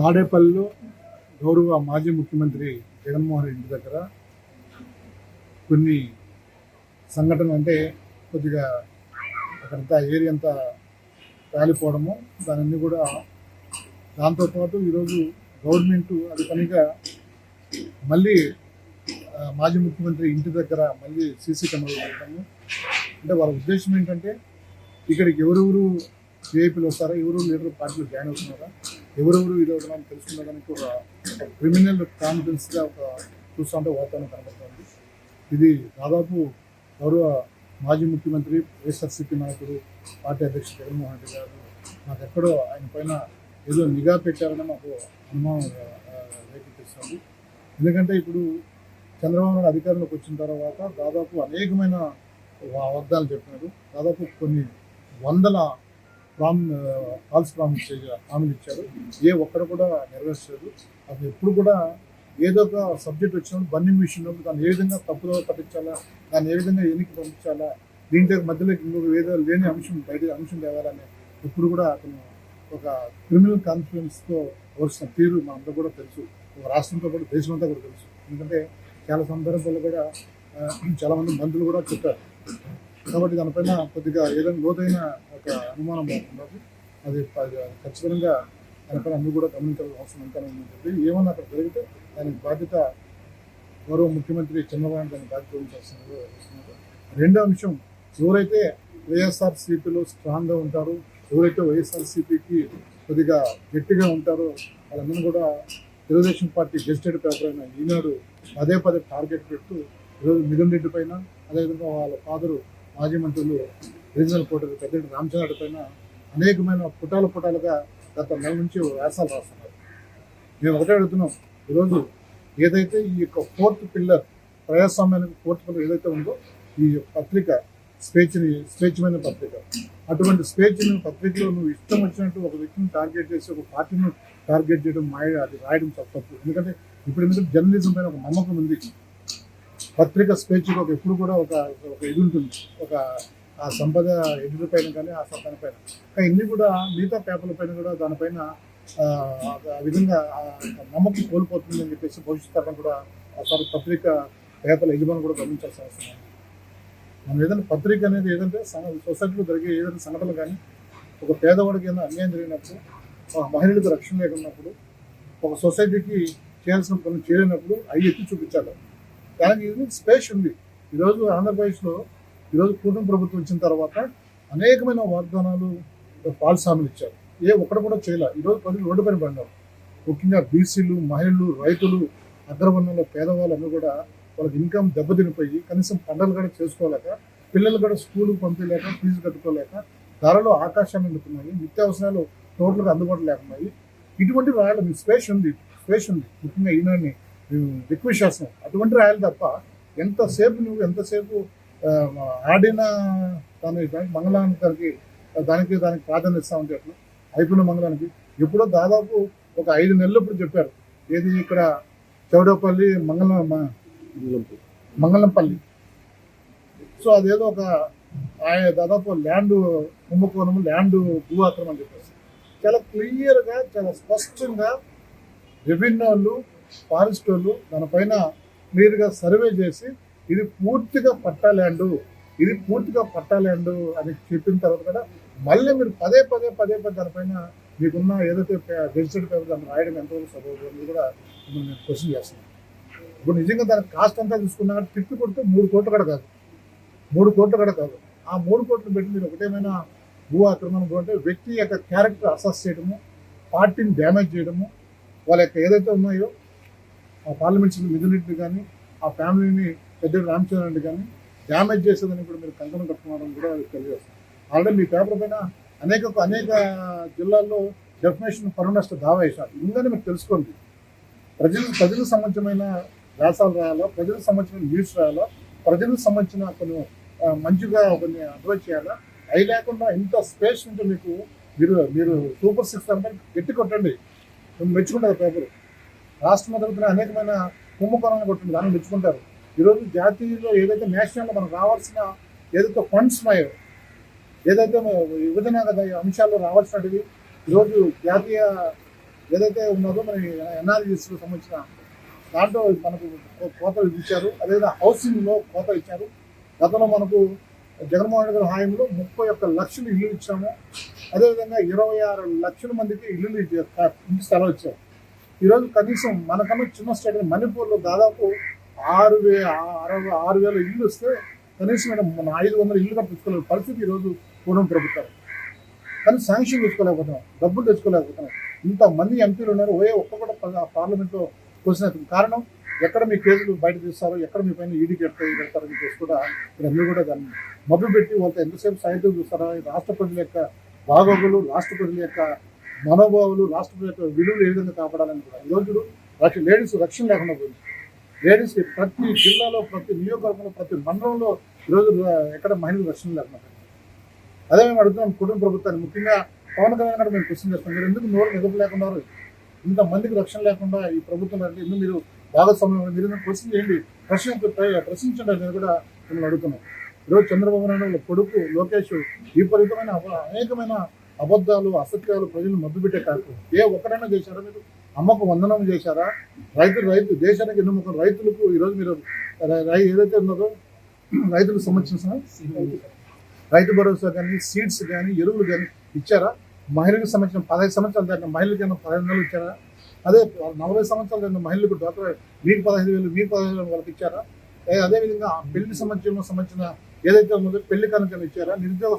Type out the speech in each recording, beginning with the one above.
తాడేపల్లిలో గౌరవ మాజీ ముఖ్యమంత్రి జగన్మోహన్ రెడ్డి దగ్గర కొన్ని సంఘటనలు అంటే కొద్దిగా అక్కడంతా ఏరియా అంతా కాలిపోవడము దానన్నీ కూడా దాంతోపాటు ఈరోజు గవర్నమెంట్ అది పనిగా మళ్ళీ మాజీ ముఖ్యమంత్రి ఇంటి దగ్గర మళ్ళీ సీసీ కెమెరాలు పెట్టడము. అంటే వాళ్ళ ఉద్దేశం ఏంటంటే ఇక్కడికి ఎవరెవరు సిఐపీలు వస్తారా, ఎవరు లీడర్ పార్టీలో జాయిన్ అవుతున్నారా, ఎవరెవరు ఇది అవుతున్నారని తెలుసుకునేదానికి ఒక క్రిమినల్ కాన్ఫిడెన్స్గా ఒక చూస్తుంటే వాతావరణం కనబడుతుంది. ఇది దాదాపు గౌరవ మాజీ ముఖ్యమంత్రి వైఎస్ఆర్సీపీ నాయకుడు పార్టీ అధ్యక్షుడు జగన్మోహన్ రెడ్డి గారు నాకు ఎక్కడో ఆయన పైన ఏదో నిఘా పెట్టారని మాకు అనుమానం రేకెత్తిస్తుంది. ఎందుకంటే ఇప్పుడు చంద్రబాబు నాయుడు అధికారంలోకి వచ్చిన తర్వాత దాదాపు అనేకమైన వాగ్దానాలు చెప్పినారు. దాదాపు కొన్ని వందల ఫాల్స్ హామీలు ఇచ్చారు. ఏ ఒక్కరు కూడా నెరవేర్చలేదు. అది ఎప్పుడు కూడా ఏదో ఒక సబ్జెక్ట్ వచ్చినప్పుడు బర్నింగ్ విషయంలో దాన్ని ఏ విధంగా తప్పుదో పట్టించాలా, దాన్ని ఏ విధంగా ఎన్నిక పంపించాలా, దీంట్లో మధ్యలో ఇంకొక ఏదో లేని అంశం తేవాలని ఎప్పుడు కూడా అతను ఒక క్రిమినల్ కాన్ఫిడెన్స్తో వచ్చిన తీరు మనంతా కూడా తెలుసు. ఒక రాష్ట్రంతో పాటు దేశమంతా కూడా తెలుసు. ఎందుకంటే చాలా సందర్భాల్లో కూడా చాలామంది మంత్రులు కూడా చెప్పారు. కాబట్టి దానిపైన కొద్దిగా ఏదైనా లోతైన ఒక అనుమానం బాగుంటుంది. అది ఖచ్చితంగా దానిపైన అన్ని కూడా గమనించాల్సిన అవసరం ఎంతైనా ఉందని చెప్పి ఏమన్నా అక్కడ జరిగితే దానికి బాధ్యత గౌరవ ముఖ్యమంత్రి చంద్రబాబు నాయుడు దాన్ని బాధ్యత వహించాల్సినది. రెండో అంశం, ఎవరైతే వైఎస్ఆర్సీపీలో స్ట్రాంగ్గా ఉంటారో, ఎవరైతే వైఎస్ఆర్సీపీకి కొద్దిగా గట్టిగా ఉంటారో వాళ్ళందరూ కూడా తెలుగుదేశం పార్టీ గెజిటెడ్ పేపర్ అయిన ఈనాడు పదే టార్గెట్ పెడుతూ ఈరోజు మిథున్ రెడ్డి పైన, అదేవిధంగా వాళ్ళ ఫాదరు మాజీ మంత్రులు రీజనల్ కోర్టు పెద్ద రామచంద్ర పైన అనేకమైన పుటాలుగా గత నెల నుంచి వ్యాసాలు రాస్తున్నారు. మేము ఒకటే అడుగుతున్నాం, ఈరోజు ఏదైతే ఈ యొక్క ఫోర్త్ పిల్లర్ ప్రజాస్వామ్యానికి ఫోర్త్ పిల్లర్ ఏదైతే ఉందో ఈ పత్రిక స్వేచ్ఛమైన పత్రిక, అటువంటి స్వేచ్ఛమైన పత్రికలో నువ్వు ఇష్టం వచ్చినట్టు ఒక వ్యక్తిని టార్గెట్ చేసి ఒక పార్టీని టార్గెట్ చేయడం అది రాయడం తప్పు. ఎందుకంటే ఎందుకంటే జర్నలిజం పైన ఒక నమ్మకం ఉంది. పత్రిక స్వేచ్ఛకు ఎప్పుడు కూడా ఒక ఇది ఉంటుంది, ఒక ఆ సంపద ఎదురు పైన కానీ ఆ సంపద పైన. కానీ ఇన్ని కూడా మిగతా పేపర్ల పైన కూడా దానిపైన ఆ విధంగా నమ్మకం కోల్పోతుందని చెప్పేసి భవిష్యత్ తరం కూడా ఒకసారి పత్రిక పేపర్ల యజమాని కూడా గమనించాల్సిన అవసరం ఉంది. మనం ఏదైనా పత్రిక అనేది ఏదంటే సొసైటీలో జరిగే ఏదైనా సంఘటనలు కానీ, ఒక పేదవాడికి ఏదైనా అన్యాయం జరిగినప్పుడు, ఒక మహిళలకు రక్షణ లేకున్నప్పుడు, ఒక సొసైటీకి చేయాల్సిన పనులు చేయలేనప్పుడు అవి ఎత్తి చూపించాలి. దానికి ఇది స్పేస్ ఉంది. ఈరోజు ఆంధ్రప్రదేశ్లో ఈరోజు కూటమి ప్రభుత్వం వచ్చిన తర్వాత అనేకమైన వాగ్దానాలు ఫాల్స్ హామీలు ఇచ్చారు. ఒక్కడు కూడా చేయలే. ఈరోజు ప్రజలు రోడ్డు పైన పడినారు. ముఖ్యంగా బీసీలు, మహిళలు, రైతులు, అగ్రవర్ణంలో పేదవాళ్ళందరూ కూడా వాళ్ళకి ఇన్కమ్ దెబ్బతినిపోయి కనీసం పంటలు కూడా చేసుకోలేక, పిల్లలు కూడా స్కూల్కి పంపించలేక, ఫీజు కట్టుకోలేక, ధరలు ఆకాశాన్ని అందుకున్నాయి, నిత్యావసరాలు టోటల్గా అందుబాటులో లేకున్నాయి. ఇటువంటి రాయాలి. మీకు స్పేస్ ఉంది. ముఖ్యంగా ఈనాడిని రిక్వెస్ట్ చేస్తున్నాం, అటువంటి రాయాలి తప్ప ఎంతసేపు ఆడిన దానికి మంగళానికి దానికి ప్రాధాన్యత ఇస్తామంటే ఎట్లా అయిపోయిన మంగళానికి ఎప్పుడో దాదాపు ఒక 5 నెలలు ఇప్పుడు చెప్పారు. ఏది ఇక్కడ చౌడపల్లి మంగళంపల్లి. సో అదేదో ఒక దాదాపు ల్యాండ్ కుంభకోణము, ల్యాండ్ భూ ఆక్రమణ అని చెప్పేసి చాలా క్లియర్గా, చాలా స్పష్టంగా రెవెన్యూ వాళ్ళు, ఫారెస్ట్ వాళ్ళు దానిపైన క్లియర్గా సర్వే చేసి ఇది పూర్తిగా పట్టా ల్యాండ్ అని చెప్పిన తర్వాత కూడా మళ్ళీ మీరు పదే దానిపైన మీకున్న ఏదైతే గెజిటెడ్ పేపర్ దాన్ని రాయడం ఎంతవరకు సరిపోతుంది కూడా నేను క్వశ్చన్ చేస్తున్నాను. ఇప్పుడు నిజంగా దానికి కాస్ట్ అంతా చూసుకున్నా తిప్పి కొడితే 3 కోట్లు కూడా కాదు. ఆ 3 కోట్లు పెట్టి మీరు ఒకటేమైనా భూ ఆక్రమణ అంటే వ్యక్తి యొక్క క్యారెక్టర్ అసెస్ చేయడము, పార్టీని డ్యామేజ్ చేయడము, వాళ్ళ యొక్క ఏదైతే ఉన్నాయో ఆ పార్లమెంట్ సభ్యులు మిథున్ రెడ్డి కానీ, ఆ ఫ్యామిలీని పెద్ద రామచంద్ర రెడ్డి కానీ డ్యామేజ్ చేసేదని కూడా మీరు కంకణం కట్టుకోవడం కూడా తెలియజేస్తారు. ఆల్రెడీ మీ పేపర్ పైన అనేక జిల్లాల్లో డెఫినేషన్ పరునష్ట దావా వేశారు. ఇందని మీరు తెలుసుకోండి. ప్రజలకు సంబంధించిన వ్యాసాలు రాయాలా, ప్రజలకు సంబంధించిన న్యూస్ రాయాలా, ప్రజలకు సంబంధించిన కొన్ని మంచిగా కొన్ని అడ్వైజ్ చేయాలా. అవి లేకుండా ఇంత స్పేస్ ఉంటే మీకు మీరు సూపర్ 6 అంటే గట్టి కొట్టండి, మెచ్చుకుంటారు పేపర్. రాష్ట్రం జరుగుతున్న అనేకమైన కుంభకోణాలు కొట్టింది, దాన్ని మెచ్చుకుంటారు. ఈరోజు జాతీయంలో ఏదైతే నేషనల్లో మనకు రావాల్సిన ఏదైతే ఫండ్స్ ఉన్నాయో, ఏదైతే విభజన అంశాల్లో రావాల్సినవి ఈరోజు జాతీయ ఏదైతే ఉన్నదో మన ఎన్ఆర్జీఎస్కి సంబంధించిన దాంట్లో మనకు కోతలు ఇచ్చారు. అదేవిధంగా హౌసింగ్లో కోత ఇచ్చారు. గతంలో మనకు జగన్మోహన్ రెడ్డి గారి హాయంలో 31 లక్షలు ఇల్లు ఇచ్చాము. అదేవిధంగా 26 లక్షల మందికి ఇంటి స్థలం ఇచ్చారు. ఈరోజు కనీసం మనకన్నా చిన్న స్టేట్ మణిపూర్లో దాదాపు 6,000 ఇల్లు వస్తే కనీసం 500 ఇల్లు కట్టించుకోలేని పరిస్థితి ఈరోజు కూడం ప్రభుత్వం. కానీ శాంక్షన్ తెచ్చుకోలేకపోతున్నాం, డబ్బులు తెచ్చుకోలేకపోతున్నాం. ఇంతమంది ఎంపీలు ఉన్నారు, ఒక్క కూడా పార్లమెంట్లో క్వశ్చన్ కారణం ఎక్కడ మీ కేసులు బయట తీస్తారో, ఎక్కడ మీ పైన ఈడీ పెడతారని చెప్పేసి కూడా ఇక్కడ అందరూ కూడా దాన్ని మభ్య పెట్టి వాళ్ళతో ఎంతసేపు సాహిత్యం చూస్తారా. రాష్ట్ర ప్రజల యొక్క బాగోగులు, రాష్ట్ర ప్రజల యొక్క మనోభావాలు, రాష్ట్ర ప్రజల యొక్క విలువలు ఏ విధంగా కాపాడాలని కూడా ఈరోజు లేడీస్ రక్షణ లేకుండా పోయింది. లేడీస్కి ప్రతి జిల్లాలో, ప్రతి నియోజకవర్గంలో, ప్రతి మండలంలో ఈరోజు ఎక్కడ మహిళలు రక్షణ లేకుండా. అదే మేము అడుగుతున్నాం కుటుంబ ప్రభుత్వాన్ని, ముఖ్యంగా పవన్ కళ్యాణ్ గారు మేము క్వశ్చన్ చేస్తాం. మీరు ఎందుకు నోరు నిలప లేకుండా, ఇంతమందికి రక్షణ లేకుండా ఈ ప్రభుత్వం అంటే ఎందుకు మీరు భాగస్వామ్యం మీరు క్వశ్చన్ చేయండి, ప్రశ్నించండి అనేది కూడా మిమ్మల్ని అడుగుతున్నాం. ఈరోజు చంద్రబాబు నాయుడు వాళ్ళ కొడుకు లోకేష్ విపరీతమైన అనేకమైన అబద్ధాలు, అసత్యాలు ప్రజలు మభ్యపెట్టే కార్యక్రమం ఒక్కడైనా చేశారా? మీరు అమ్మకు వందనం చేశారా? రైతు దేశానికి ఎన్నుముక రైతులకు ఈరోజు మీరు ఏదైతే ఉన్నదో రైతులకు సంబంధించిన రైతు భరోసా కానీ, సీడ్స్ కానీ, ఎరువులు కానీ ఇచ్చారా? మహిళలకు సంబంధించిన 15 సంవత్సరాలు దాటిన మహిళలకైనా 15,000 ఇచ్చారా? అదే 40 సంవత్సరాలు దాటిన మహిళలకు డాక్టర్ మీకు 15,000, మీకు 15,000 వాళ్ళకి ఇచ్చారా? అదేవిధంగా పెళ్లి సంబంధించిన ఏదైతే ఉన్నదో పెళ్లి కనుక ఇచ్చారా? నిరుద్యోగ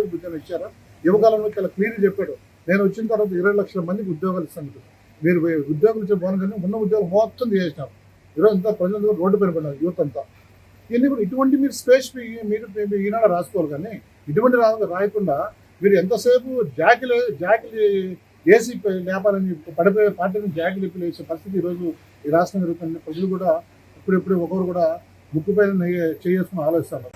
వృత్తిని ఇచ్చారా? యువకాలంలో చాలా క్లియర్గా చెప్పాడు, నేను వచ్చిన తర్వాత 20 లక్షల మందికి ఉద్యోగాలు ఇస్తాను. మీరు ఉద్యోగం ఇచ్చే బాగుంది కానీ ఉన్న ఉద్యోగం మొత్తం చేసినారు. ఈరోజు అంతా ప్రజలందరూ రోడ్డు పైన పడినారు, యువత అంతా. ఇవన్నీ కూడా ఇటువంటి మీరు స్పేస్ మీరు ఈనాడు రాసుకోవాలి. కానీ ఇటువంటి రాయకుండా మీరు ఎంతసేపు జాకిలు ఏసీ లేపాలని పడిపోయే పార్టీని జాకిలు ఎప్పి వేసే పరిస్థితి ఈరోజు ఈ రాష్ట్రం జరుగుతుంది. ప్రజలు కూడా ఇప్పుడిప్పుడు ఒకరు కూడా ముక్కుపైన చేసుకుని ఆలోచిస్తారు.